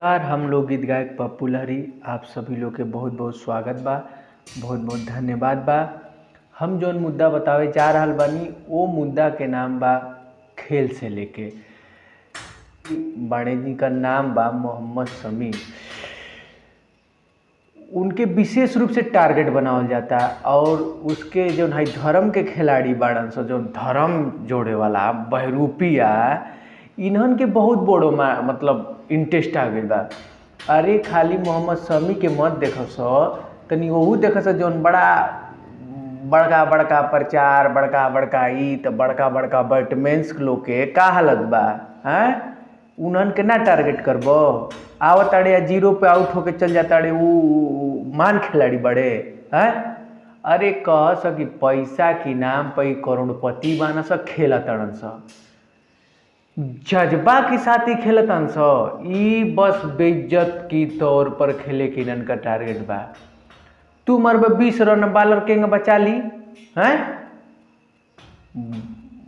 नमस्कार, हम लोग गीत गायक पप्पू लहरी आप सभी लोग के बहुत बहुत स्वागत बा। बहुत बहुत धन्यवाद बा। हम जौन मुद्दा बतावे जा रहल बानी वो मुद्दा के नाम बा खेल से लेके। बाणे जी का नाम बा मोहम्मद शमी। उनके विशेष रूप से टारगेट बनावल जाता और उसके जो है धर्म के खिलाड़ी बाड़न सो जो धर्म जोड़े वाला बहरूपिया इन्हन के बहुत बड़ो मतलब इंटरेस्ट आ गई बा। अरे खाली मोहम्मद शमी के मत देखस, तनी वहू देखस जौन बड़ा बड़का बड़का प्रचार बड़का बड़का ई तो बड़का बड़का बैटमैन्स लोग के का हालत बा हैं। उन्हन के ना टारगेट करबो। आवत ताड़े या जीरो पे आउट होके चल जाता रे वो मान खिलाड़ी बड़े हैं। अरे कह सकी पैसा के नाम पे करोड़पति बाना सा खेला तड़न सा, जज्बा के साथ ही खेलतन सा। ई बस बेइज्जत की तौर पर खेले के इनका टारगेट बा। तू मरबे 20 रन बॉलर के बचा ली हैं।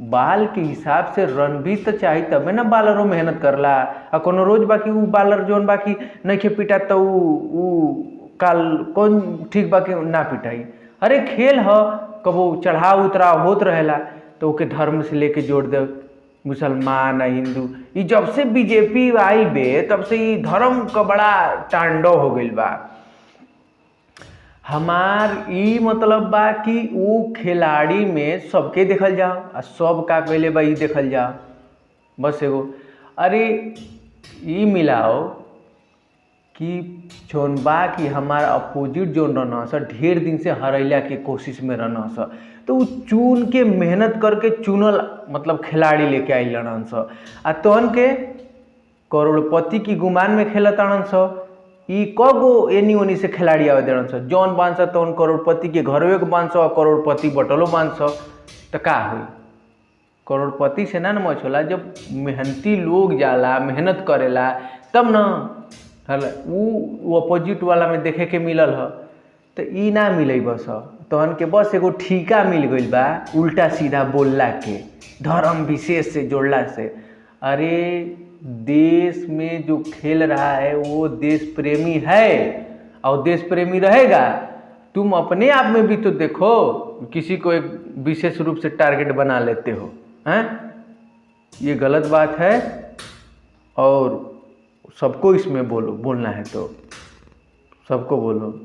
बाल के हिसाब से रन भी तो चाहिए तबे ना बॉलरों मेहनत करला। आ कोनो रोज बाकी वो बॉलर जोन बाकी नहीं खे पिटा तो वो काल कौन ठीक बाकी ना पिटाई। अरे खेल ह कबो चढ़ाव उतराव होत रहेला तो ओके धर्म से लेके जोड़ दे। मुसलमान हिंदू ये जब से बीजेपी आई बे तब से ये धर्म का बड़ा तांडव हो गई बा। हमार ई मतलब बा कि वो खिलाड़ी में सबके देखल जाओ आ सब का कहले बा ई देखल जाओ बस एगो। अरे ई मिलाओ कि जौन बा कि हमार अपोजिट जोन रहना सा ढेर दिन से हरैला के कोशिश में रहना सा तो वो चुन के मेहनत करके चुनल मतलब खिलाड़ी लेके आई लड़न सा। आ तहन के करोड़पति की गुमान में खेलत अड़न सा। ई कगो एनी ओनी से खिलाड़ी आवे देन सा जौन बांध सा तौन करोड़पति के घरवे के बांध सा करोड़पति बटलो बांध सा तो का हुई। करोड़पति से ना मच होला जब मेहनती लोग जाला मेहनत करेला तब न वो अपोजिट वाला में देखे के मिलल ह तो ई ना मिले बस तहन के बस एगो ठीका मिल गई बा उल्टा सीधा बोलला के धर्म विशेष से जोड़ला से। अरे देश में जो खेल रहा है वो देश प्रेमी है और देश प्रेमी रहेगा। तुम अपने आप में भी तो देखो किसी को एक विशेष रूप से टारगेट बना लेते हो हैं। ये गलत बात है और सबको इसमें बोलना है तो सबको बोलो।